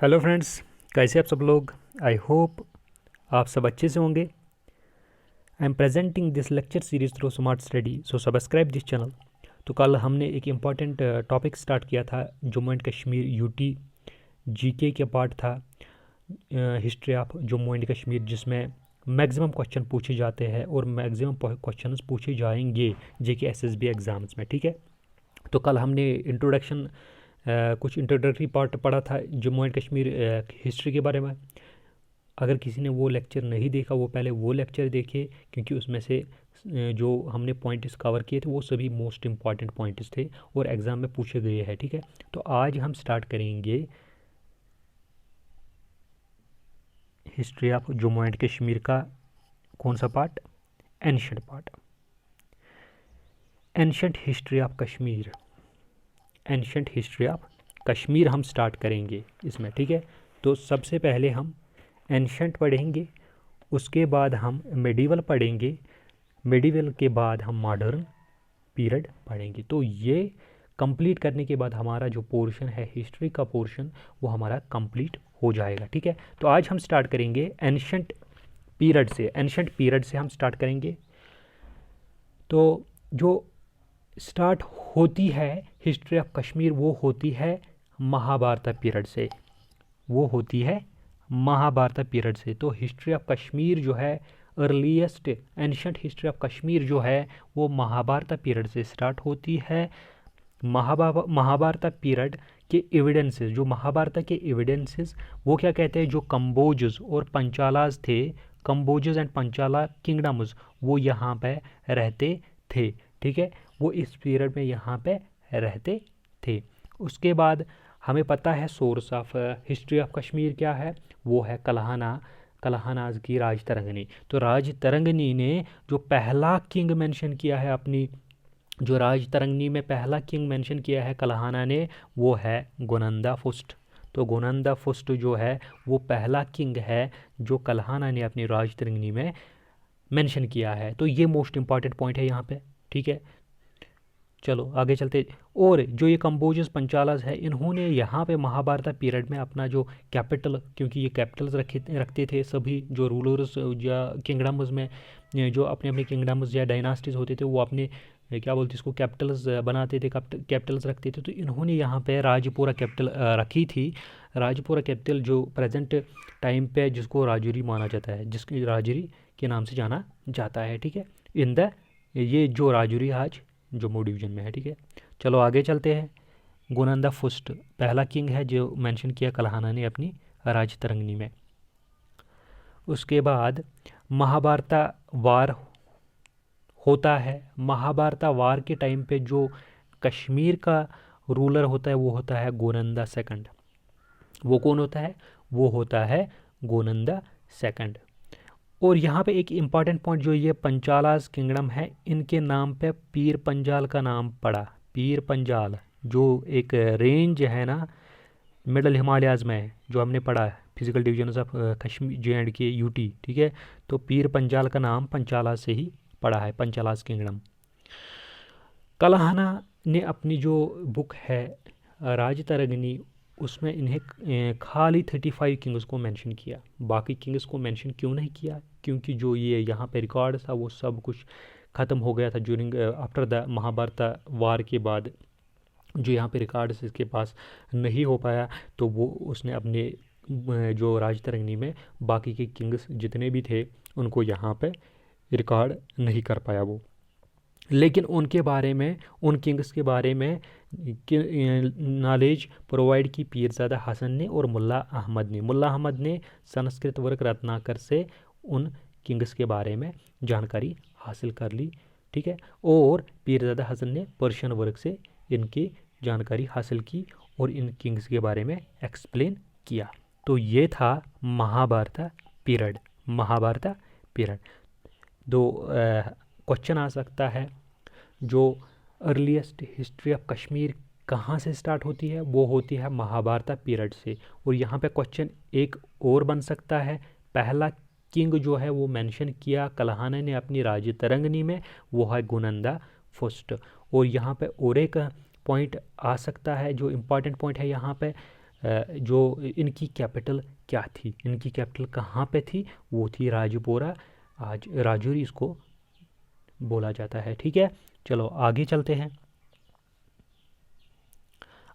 Hello friends, कैसे आप सब लोग। आई होप आप सब अच्छे से होंगे। I am presenting this lecture series through smart study, so subscribe this channel. तो कल हमने एक इम्पॉर्टेंट टॉपिक स्टार्ट किया था, Jammu and Kashmir UT GK के पार्ट था history of Jammu and Kashmir, जिसमें मैक्सिमम क्वेश्चन पूछे जाते हैं और मैक्सिमम क्वेश्चन पूछे जाएंगे जेके एसएसबी एग्ज़ाम्स में। ठीक है, तो कल हमने इंट्रोडक्शन कुछ इंट्रोडक्टरी पार्ट पढ़ा था जम्मू एंड कश्मीर हिस्ट्री के बारे में। अगर किसी ने वो लेक्चर नहीं देखा, वो पहले वो लेक्चर देखे, क्योंकि उसमें से जो हमने पॉइंट्स कवर किए थे वो सभी मोस्ट इम्पॉर्टेंट पॉइंट्स थे और एग्ज़ाम में पूछे गए हैं। ठीक है, तो आज हम स्टार्ट करेंगे history of Jammu and Kashmir का कौन सा part, ancient part, ancient history of Kashmir. Ancient history of Kashmir हम स्टार्ट करेंगे इसमें। ठीक है, तो सबसे पहले हम एंशिएंट पढ़ेंगे, उसके बाद हम मेडिवल पढ़ेंगे, मेडिवल के बाद हम मॉडर्न पीरियड पढ़ेंगे। तो ये कंप्लीट करने के बाद हमारा जो पोर्शन है हिस्ट्री का पोर्शन वो हमारा कंप्लीट हो जाएगा। ठीक है, तो आज हम स्टार्ट करेंगे एंशिएंट पीरियड से। एंशिएंट पीरियड से हम स्टार्ट करेंगे। तो जो स्टार्ट होती है हिस्ट्री ऑफ कश्मीर वो होती है महाभारत पीरियड से, वो होती है महाभारत पीरियड से। तो हिस्ट्री ऑफ कश्मीर जो है, earliest ancient history of Kashmir जो है वो महाभारत पीरियड से स्टार्ट होती है। महाभारत पीरियड के एविडेंसेस, जो महाभारत के एविडेंसेस वो क्या कहते हैं, जो कंबोजस और पंचालाज थे, कंबोजस एंड पंचाला किंगडम्स वो यहाँ पे रहते थे। ठीक है, वो इस पीरियड में यहाँ पे रहते थे। उसके बाद हमें पता है source of history of Kashmir क्या है, वो है कलहानाज की राज तरंगनी। तो राज तरंगनी ने जो पहला किंग मेंशन किया है अपनी, जो राज तरंगनी में पहला किंग मेंशन किया है कलहाना ने, वो है गोनंदा फुस्ट। तो गोनंदा फुस्ट जो है वो पहला किंग है जो कलहाना ने अपनी राज तरंगनी में मेंशन किया है। तो ये मोस्ट इंपॉर्टेंट पॉइंट है यहाँ पे। ठीक है, चलो आगे चलते। और जो ये कंबोजस पंचालास है, इन्होंने यहाँ पे महाभारत पीरियड में अपना जो कैपिटल, क्योंकि ये कैपिटल्स रखते थे सभी जो रूलर्स या किंगडम्स में, जो अपने अपने किंगडम्स या डायनास्टीज होते थे वो अपने क्या बोलते इसको कैपिटल्स बनाते थे, कैपिटल्स रखते थे। तो इन्होंने यहाँ पे राजपुरा कैपिटल रखी थी। राजपुरा कैपिटल जो प्रेजेंट टाइम पे जिसको राजौरी माना जाता है, जिसकी राजौरी के नाम से जाना जाता है। ठीक है, इन द ये जो राजौरी आज जम्मू डिवीज़न में है। ठीक है, चलो आगे चलते हैं। गोनंदा फुस्ट पहला किंग है जो मेंशन किया कलहाना ने अपनी राज तरंगनी में। उसके बाद महाभारत वार होता है। महाभारत वार के टाइम पे जो कश्मीर का रूलर होता है वो होता है गोनंदा सेकंड। वो कौन होता है, वो होता है गोनंदा सेकंड। और यहाँ पे एक इम्पॉर्टेंट पॉइंट, जो ये पंचालास किंगडम है, इनके नाम पे पीर पंजाल का नाम पड़ा। पीर पंजाल जो एक रेंज है ना मिडल हिमालयाज़ में, जो हमने पढ़ा है physical division of Kashmir JNK UT। ठीक है, तो पीर पंजाल का नाम पंचाला से ही पड़ा है, पंचालास किंगडम। कलहाना ने अपनी जो बुक है राज तरंगनी, उसमें इन्हें खाली 35 किंग्स को मेंशन किया। बाकी किंग्स को मेंशन क्यों नहीं किया, क्योंकि जो ये यहाँ पे रिकॉर्ड था वो सब कुछ ख़त्म हो गया था ड्यूरिंग आफ्टर द महाभारत वार के बाद। जो यहाँ पे रिकॉर्ड्स इसके पास नहीं हो पाया, तो वो उसने अपने जो राज तरंगनी में बाकी के किंग्स जितने भी थे उनको यहाँ पे रिकॉर्ड नहीं कर पाया वो। लेकिन उनके बारे में, उन किंग्स के बारे में नॉलेज प्रोवाइड की पीरज़ादा हसन ने और मुल्ला अहमद ने। मुल्ला अहमद ने संस्कृत वर्क रत्नाकर से उन किंग्स के बारे में जानकारी हासिल कर ली। ठीक है, और पीरज़ादा हसन ने पर्शियन वर्क से इनकी जानकारी हासिल की और इन किंग्स के बारे में एक्सप्लेन किया। तो ये था महाभारत पीरियड। महाभारत पीरियड दो क्वेश्चन आ सकता है, जो अर्लीस्ट हिस्ट्री ऑफ कश्मीर कहाँ से स्टार्ट होती है, वो होती है महाभारत पीरियड से। और यहाँ पे क्वेश्चन एक और बन सकता है, पहला किंग जो है वो मेंशन किया कलहाना ने अपनी राज तरंगनी में, वो है गोनंदा फुस्ट। और यहाँ पे और एक पॉइंट आ सकता है, जो इम्पॉर्टेंट पॉइंट है यहाँ पे, जो इनकी कैपिटल क्या थी, इनकी कैपिटल कहाँ पे थी, वो थी राजपुरा, आज राजौरी इसको बोला जाता है। ठीक है, चलो आगे चलते हैं।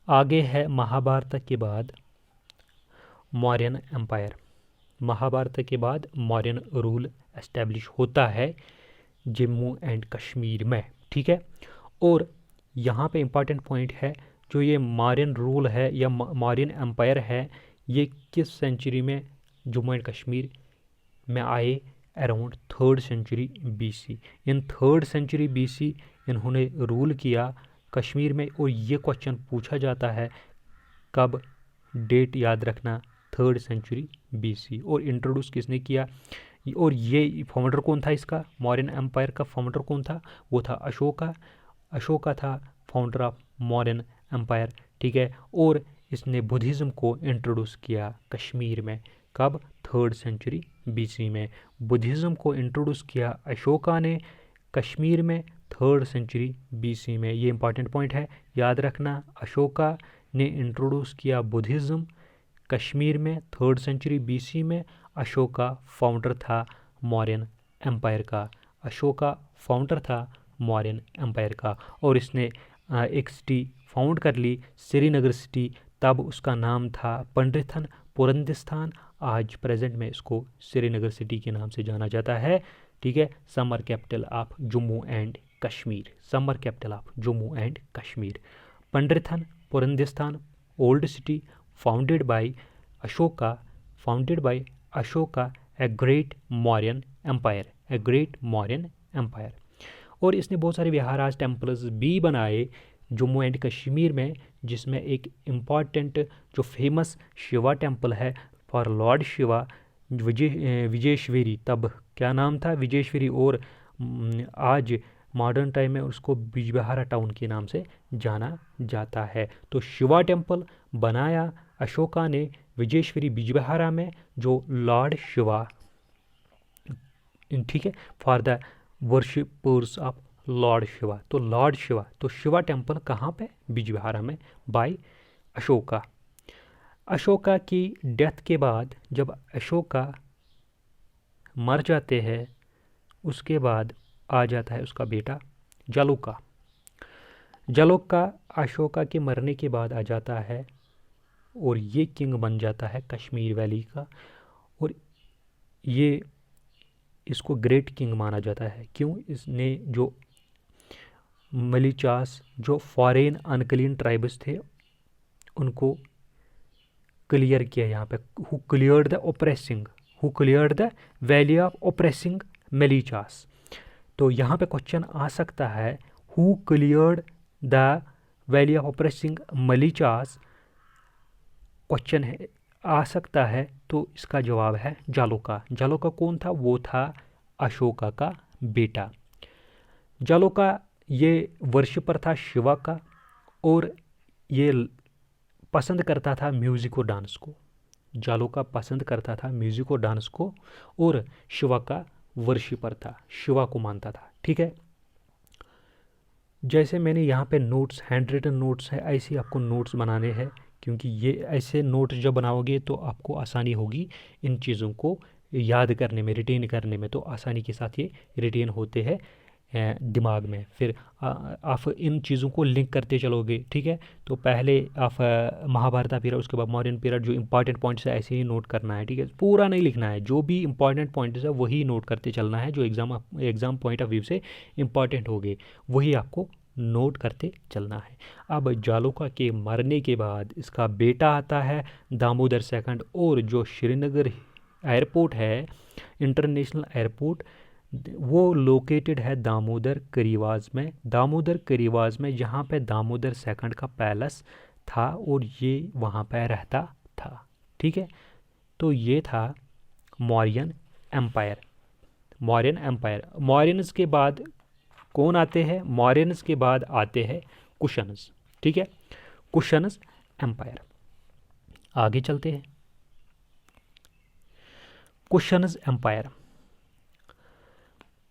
आगे है महाभारत के बाद मौर्यन एम्पायर। महाभारत के बाद मौर्यन रूल एस्टेब्लिश होता है जम्मू एंड कश्मीर में। ठीक है, और यहाँ पे इम्पॉर्टेंट पॉइंट है, जो ये मौर्यन रूल है या मौर्यन एम्पायर है, ये किस सेंचुरी में जम्मू एंड कश्मीर में आए, अराउंड 3rd सेंचुरी BC। इन 3rd सेंचुरी BC इन्होंने रूल किया कश्मीर में। और ये क्वेश्चन पूछा जाता है कब, डेट याद रखना 3rd सेंचुरी BC। और इंट्रोड्यूस किसने किया, और ये फाउंडर कौन था इसका, मौर्यन एम्पायर का फाउंडर कौन था, वो था अशोका। अशोका था फाउंडर ऑफ मौर्यन एम्पायर। ठीक है, और इसने बुद्धिज़्म को इंट्रोड्यूस किया कश्मीर में, कब, 3rd सेंचुरी BC में। बुद्धिज़्म को इंट्रोड्यूस किया अशोका ने कश्मीर में 3rd सेंचुरी BC में। ये इंपॉर्टेंट पॉइंट है, याद रखना। अशोका ने इंट्रोड्यूस किया बुद्धिज़्म कश्मीर में 3rd सेंचुरी BC में। अशोका फाउंडर था मौर्यन एम्पायर का। अशोका फाउंडर था मौर्यन एम्पायर का। और इसने एक सिटी फाउंड कर ली, श्रीनगर सिटी। तब उसका नाम था पंडितन पुरंदिस्तान। आज प्रेजेंट में इसको श्रीनगर सिटी के नाम से जाना जाता है। ठीक है, summer capital of Jammu and Kashmir, summer capital of Jammu and Kashmir. Pandrethan Puranadhishthan, old city, founded by Ashoka, a great Mauryan empire, a great Mauryan empire. और इसने बहुत सारे विहार आज टेम्पल्स भी बनाए जम्मू एंड कश्मीर में, जिसमें एक इम्पॉर्टेंट जो फेमस शिवा टेम्पल है फॉर लॉर्ड शिवा, विजेश्वरी। तब क्या नाम था, विजेश्वरी। और आज मॉडर्न टाइम में उसको बिजबिहारा टाउन के नाम से जाना जाता है। तो शिवा टेम्पल बनाया अशोका ने विजेश्वरी बिजबिहारा में, जो लॉर्ड शिवा, ठीक है, for the worshippers of Lord Shiva. तो लॉर्ड शिवा, तो शिवा टेम्पल कहाँ पे, बिजबिहारा में, बाय अशोका। अशोका की डेथ के बाद जब अशोका मर जाते हैं, उसके बाद आ जाता है उसका बेटा जालौका। जालौका अशोका के मरने के बाद आ जाता है और ये किंग बन जाता है कश्मीर वैली का। और ये इसको ग्रेट किंग माना जाता है। क्यों, इसने जो मलिचास, जो फॉरेन अनक्लीन ट्राइब्स थे, उनको क्लियर किया यहाँ पे। Who cleared the valley of oppressing mlecchas. तो यहाँ पे क्वेश्चन आ सकता है, who cleared the valley of oppressing mlecchas, question है आ सकता है। तो इसका जवाब है जालौका। जालौका कौन था, वो था अशोका का बेटा। जालौका ये वर्शिपर था शिवा का, और ये पसंद करता था म्यूज़िक और डांस को। जालौका पसंद करता था म्यूज़िक और डांस को, और शिवा का वर्शिपर था, शिवा को मानता था। ठीक है, जैसे मैंने यहाँ पे नोट्स, हैंड रिटन नोट्स है, ऐसे आपको नोट्स बनाने हैं, क्योंकि ये ऐसे नोट्स जब बनाओगे तो आपको आसानी होगी इन चीज़ों को याद करने में, रिटेन करने में। तो आसानी के साथ ये रिटेन होते हैं दिमाग में। फिर आप इन चीज़ों को लिंक करते चलोगे। ठीक है, तो पहले आप महाभारत पीरियड, उसके बाद मौर्यन पीरियड, जो इंपॉर्टेंट पॉइंट्स है ऐसे ही नोट करना है। ठीक है, पूरा नहीं लिखना है, जो भी इंपॉर्टेंट पॉइंट्स है वही नोट करते चलना है, जो एग्ज़ाम पॉइंट ऑफ व्यू से इंपॉर्टेंट हो गए वही आपको नोट करते चलना है। अब जालौका के मरने के बाद इसका बेटा आता है दामोदर II, और जो श्रीनगर एयरपोर्ट है, इंटरनेशनल एयरपोर्ट, वो लोकेटेड है दामोदर करीवाज में। दामोदर करीवाज में, जहाँ पे दामोदर II का पैलेस था, और ये वहाँ पे रहता था। ठीक है, तो ये था मौर्यन एम्पायर। मौर्यंस के बाद कौन आते हैं, मौर्यंस के बाद आते हैं कुशन्स। ठीक है, कुशन्स एम्पायर। आगे चलते हैं। कुशन्स एम्पायर,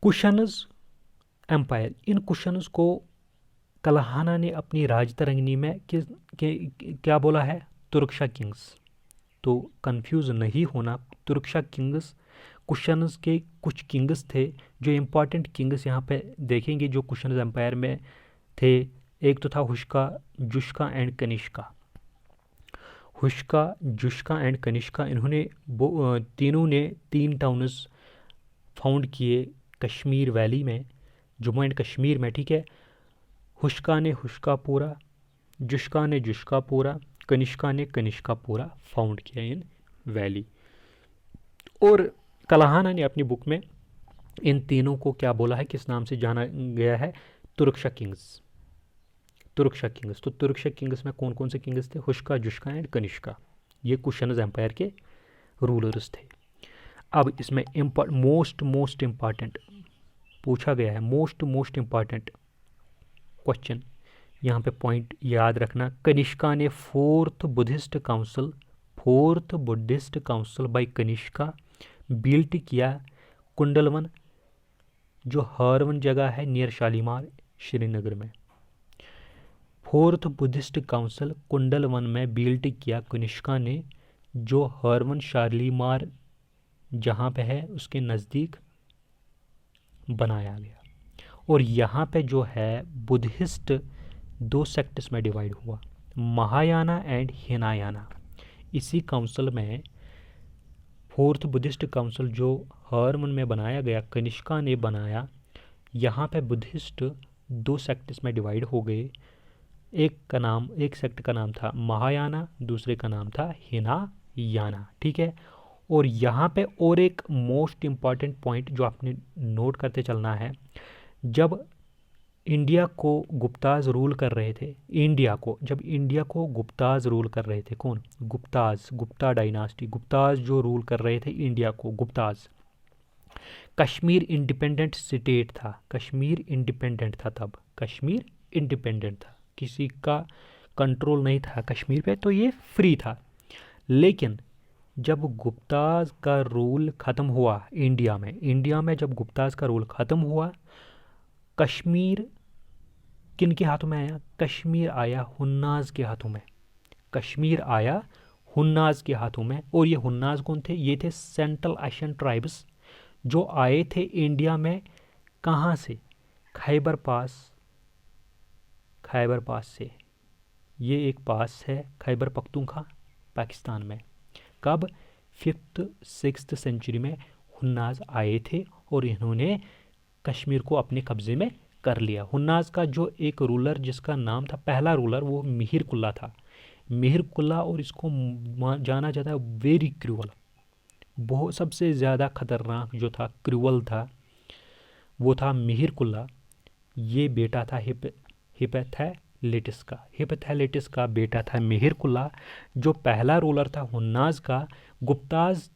कुशन्स एम्पायर, इन कुशन्स को कल्हाना ने अपनी राजतरंगिणी में क्या बोला है, तुर्कशा किंग्स। तो कंफ्यूज नहीं होना, तुर्कशा किंग्स कुशन्स के कुछ किंग्स थे जो इम्पॉर्टेंट किंग्स यहाँ पे देखेंगे जो कुशन एम्पायर में थे। एक तो था हुश्का, जुश्का एंड कनिष्का। हुश्का, जुश्का एंड कनिष्का, इन्होंने तीनों ने 3 टाउन्स फाउंड किए कश्मीर वैली में, जम्मू एंड कश्मीर में, ठीक है। हुश्का ने हुश्कापुरा, जुश्का ने जुश्कापुरा, कनिष्का ने कनिष्कापुरा फाउंड किया इन वैली। और कलाहाना ने अपनी बुक में इन तीनों को क्या बोला है, किस नाम से जाना गया है, तुर्कशा किंग्स। तुर्कशा किंग्स, तो तुर्कशा किंग्स में कौन कौन से किंग्स थे, हुश्का, जुश्का एंड कनिष्का, ये कुशन एम्पायर के रूलर्स थे। अब इसमें मोस्ट इम्पॉर्टेंट पूछा गया है, मोस्ट इम्पॉर्टेंट क्वेश्चन, यहाँ पे पॉइंट याद रखना। कनिष्का ने fourth Buddhist council by Kanishka built किया कुंडलवन, जो हरवन जगह है नियर शालीमार श्रीनगर में। फोर्थ बुद्धिस्ट काउंसिल कुंडलवन में बिल्ट किया कनिष्का ने, जो हरवन शालीमार जहाँ पे है उसके नज़दीक बनाया गया। और यहाँ पे जो है बुद्धिस्ट 2 सेक्ट्स में डिवाइड हुआ, महायाना एंड हिनायाना। इसी काउंसिल में फोर्थ बुद्धिस्ट काउंसिल जो हरवन में बनाया गया, कनिष्का ने बनाया, यहाँ पे बुद्धिस्ट 2 सेक्ट्स में डिवाइड हो गए। एक सेक्ट का नाम था महायाना, दूसरे का नाम था हिनायाना, ठीक है। और यहाँ पे और एक मोस्ट इम्पॉर्टेंट पॉइंट जो आपने नोट करते चलना है, जब इंडिया को गुप्ताज रूल कर रहे थे, जब इंडिया को गुप्ताज रूल कर रहे थे, कौन, गुप्ता डायनास्टी, गुप्ताज जो रूल कर रहे थे इंडिया को, गुप्ताज। कश्मीर इंडिपेंडेंट स्टेट था, कश्मीर इंडिपेंडेंट था, तब कश्मीर इंडिपेंडेंट था, किसी का कंट्रोल नहीं था कश्मीर पे, तो ये फ्री था। लेकिन जब गुप्ताज का रूल ख़त्म हुआ इंडिया में जब गुप्ताज का रूल ख़त्म हुआ, कश्मीर किन के हाथों में आया, कश्मीर आया हुन्नाज के हाथों में, कश्मीर आया हुन्नाज के हाथों में। और ये हुन्नाज कौन थे, ये थे सेंट्रल एशियन ट्राइब्स जो आए थे इंडिया में, कहाँ से, खैबर पास से। ये एक पास है खैबर पख्तूनख्वा पाकिस्तान में। कब, 5th-6th सेंचुरी में हुन्नाज आए थे और इन्होंने कश्मीर को अपने कब्जे में कर लिया। हुन्नाज का जो एक रूलर जिसका नाम था, पहला रूलर, वो मिहिर कुल्ला था, मिहिर कुल्ला। और इसको जाना जाता है वेरी क्रूअल, बहुत सबसे ज़्यादा खतरनाक जो था, क्रूअल था, वो था मिहिर कुल्ला। ये बेटा था हिपैथैलेटिस का बेटा था मिहिर कुल्ला, जो पहला रूलर था हुन्नाज का। गुप्ताज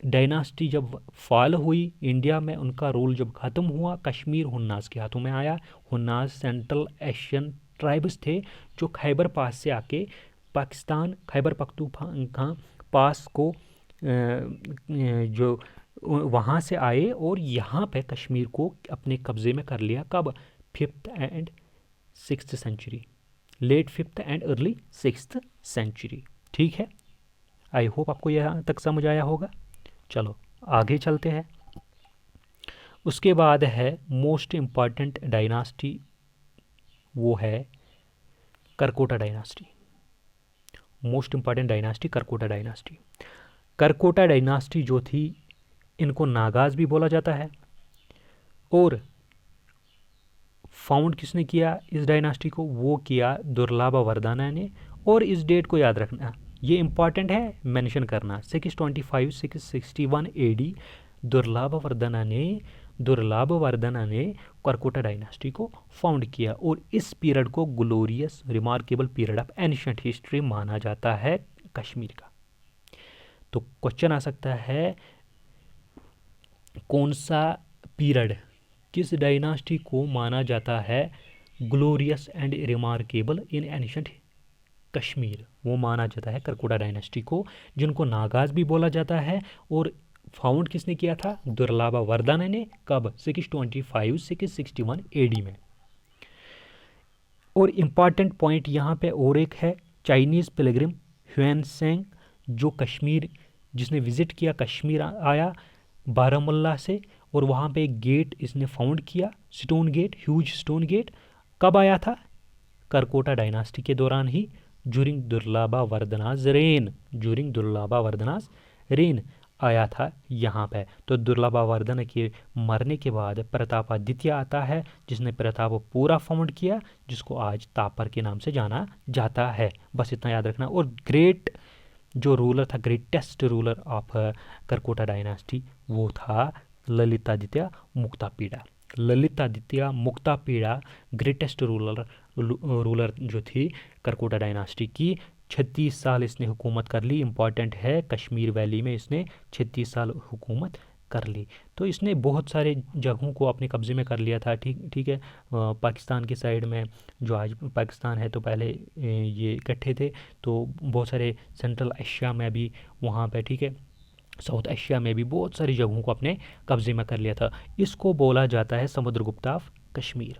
डायनास्टी जब फॉल हुई इंडिया में, उनका रूल जब ख़त्म हुआ, कश्मीर हुन्नाज के हाथों में आया। हुन्नाज सेंट्रल एशियन ट्राइब्स थे जो खैबर पास से आके पाकिस्तान, खैबर पख्तूनख्वा पास को जो वहाँ से आए और यहाँ पे कश्मीर को अपने कब्ज़े में कर लिया। कब, 5th and 6th century, late 5th and early 6th century, ठीक है। आई होप आपको यहाँ तक समझ आया होगा। चलो आगे चलते हैं। उसके बाद है मोस्ट इम्पॉर्टेंट डायनास्टी, वो है Karkota dynasty. Most important dynasty Karkota dynasty. Karkota dynasty जो थी, इनको नागाज भी बोला जाता है। और फाउंड किसने किया इस डायनास्टी को, वो किया दुर्लभा वर्धना ने। और इस डेट को याद रखना, ये इंपॉर्टेंट है मेंशन करना, 625-661 AD दुर्लभा वर्धना ने करकोटा डायनास्टी को फाउंड किया। और इस पीरियड को glorious remarkable period of ancient history माना जाता है कश्मीर का। तो क्वेश्चन आ सकता है, कौन सा पीरियड, किस डायनास्टी को माना जाता है glorious and remarkable in ancient Kashmir, वो माना जाता है करकोटा डायनास्टी को, जिनको नागाज भी बोला जाता है। और फाउंड किसने किया था, दुर्लभा वर्धना ने। कब, 625-661 AD में। और इम्पॉर्टेंट पॉइंट यहाँ पे और एक है, चाइनीज़ पिलग्रिम ह्वेनसेंग, जो कश्मीर, जिसने विज़िट किया कश्मीर आया बारामुल्ला से, और वहाँ पे एक गेट इसने फाउंड किया, stone gate, huge stone gate. कब आया था? करकोटा डायनास्टी के दौरान ही, during Durlabha Vardhana's reign, during Durlabha Vardhana's reign आया था यहाँ पे। तो दुर्लभावर्धन के मरने के बाद प्रतापादित्य आता है, जिसने प्रतापपुरा फाउंड किया, जिसको आज तापर के नाम से जाना जाता है। बस इतना याद रखना। और ग्रेट जो रूलर था, greatest ruler of Karkota dynasty, वो था ललितादित्य मुक्तापीड़ा। ललितादित्य मुक्तापीड़ा ग्रेटेस्ट रूलर जो थी करकोटा डायनास्टी की। 36 साल इसने हुकूमत कर ली। इम्पॉर्टेंट है, कश्मीर वैली में इसने 36 साल हुकूमत कर ली। तो इसने बहुत सारे जगहों को अपने कब्ज़े में कर लिया था। ठीक है। पाकिस्तान के साइड में, जो आज पाकिस्तान है, तो पहले ये इकट्ठे थे, तो बहुत सारे सेंट्रल एशिया में भी वहाँ पे, ठीक है, साउथ एशिया में भी बहुत सारी जगहों को अपने कब्ज़े में कर लिया था। इसको बोला जाता है समुद्रगुप्त ऑफ कश्मीर।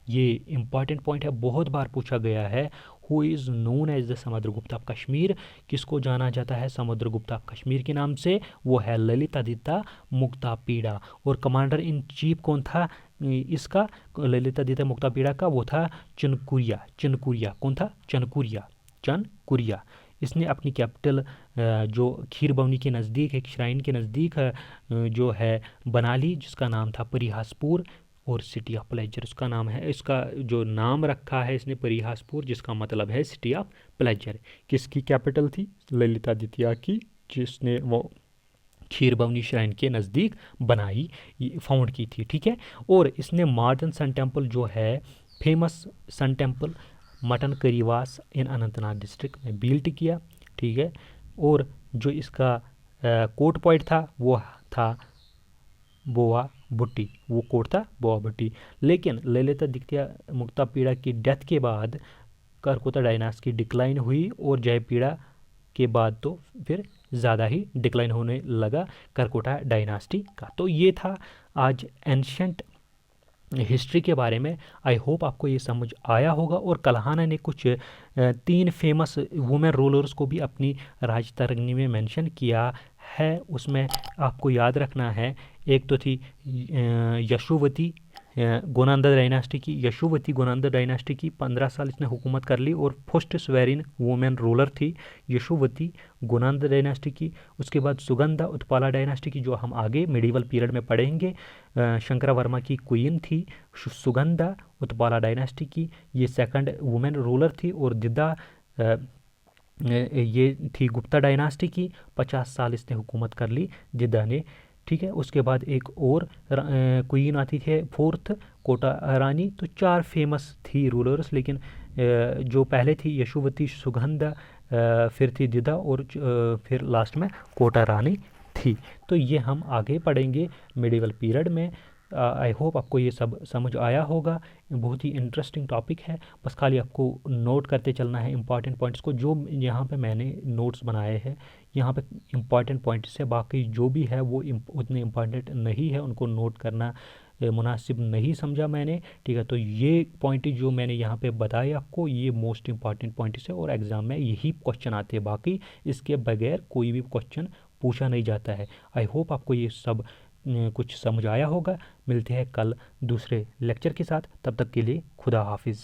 ये इम्पॉर्टेंट पॉइंट है, बहुत बार पूछा गया है। Who is known as the Samudragupta of Kashmir? किसको जाना जाता है समुद्रगुप्त ऑफ कश्मीर के नाम से? वो है ललितादित्य मुक्तापीड़ा। और कमांडर इन चीफ कौन था इसका, ललितादित्य मुक्तापीड़ा का? वो था चनकुरिया। चनकुरिया कौन था? चनकुरिया, चनकुरिया। इसने अपनी कैपिटल जो खीर बवनी के नज़दीक, एक श्राइन के नज़दीक जो है बना ली, जिसका नाम था परिहासपुर। और सिटी ऑफ प्लेजर उसका नाम है। इसका जो नाम रखा है इसने परिहासपुर, जिसका मतलब है सिटी ऑफ प्लेजर। किसकी कैपिटल थी? ललितादित्य की, जिसने वो खीर बवनी श्राइन के नज़दीक बनाई, फाउंड की थी। ठीक है। और इसने मॉडर्न सन टेम्पल जो है, फेमस सन टेम्पल मटन करीवास इन अनंतनाग डिस्ट्रिक्ट में बिल्ट किया। ठीक है। और जो इसका कोर्ट पॉइंट था वो था बोआ भुट्टी, वो कोर्ट था बोआ भुट्टी। लेकिन ललितादित्य मुक्तापीड़ा की डेथ के बाद करकोटा डायनास्टी की डिक्लाइन हुई, और जयपीड़ा के बाद तो फिर ज़्यादा ही डिक्लाइन होने लगा करकोटा डायनास्टी का। तो ये था आज एंशंट हिस्ट्री के बारे में। आई होप आपको ये समझ आया होगा। और कल्हाना ने कुछ 3 फेमस वुमेन रूलर्स को भी अपनी राजतरंगिणी में मेंशन किया है। उसमें आपको याद रखना है, एक तो थी यशोवती गोनांदा डायनास्टी की। यशोवती गोनांदा डायनास्टी की 15 साल इसने हुकूमत कर ली, और फर्स्ट स्वेरिन वुमेन रूलर थी यशोवती गोनांदा डायनास्टी की। उसके बाद सुगंधा उत्पाला डायनास्टी की, जो हम आगे मिडिवल पीरियड में पढ़ेंगे। शंकरा वर्मा की क्वीन थी सुगंधा उत्पाला डायनास्टी की, ये सेकंड वुमेन रूलर थी। और दिदा ये थी गुप्ता डायनास्टी की। 50 साल इसने हुकूमत कर ली दिदा ने। ठीक है। उसके बाद एक और क्वीन आती है, फोर्थ कोटा रानी। तो 4 फेमस थी रूलर्स, लेकिन जो पहले थी यशोवती, सुगंधा, फिर थी दिदा, और फिर लास्ट में कोटा रानी थी। तो ये हम आगे पढ़ेंगे मिडिवल पीरियड में। आई होप आपको ये सब समझ आया होगा। बहुत ही इंटरेस्टिंग टॉपिक है, बस खाली आपको नोट करते चलना है इंपॉर्टेंट पॉइंट्स को। जो यहाँ पे मैंने नोट्स बनाए हैं, यहाँ पे इंपॉर्टेंट पॉइंट्स है, बाकी जो भी है वो उतने इम्पॉर्टेंट नहीं है, उनको नोट करना मुनासिब नहीं समझा मैंने। ठीक है। तो ये पॉइंट जो मैंने यहाँ पे बताए आपको, ये मोस्ट इंपॉर्टेंट पॉइंट्स है, और एग्ज़ाम में यही क्वेश्चन आते हैं। बाकी इसके बगैर कोई भी क्वेश्चन पूछा नहीं जाता है। आई होप आपको ये सब कुछ समझ आया होगा। मिलते हैं कल दूसरे लेक्चर के साथ, तब तक के लिए खुदा हाफिज़।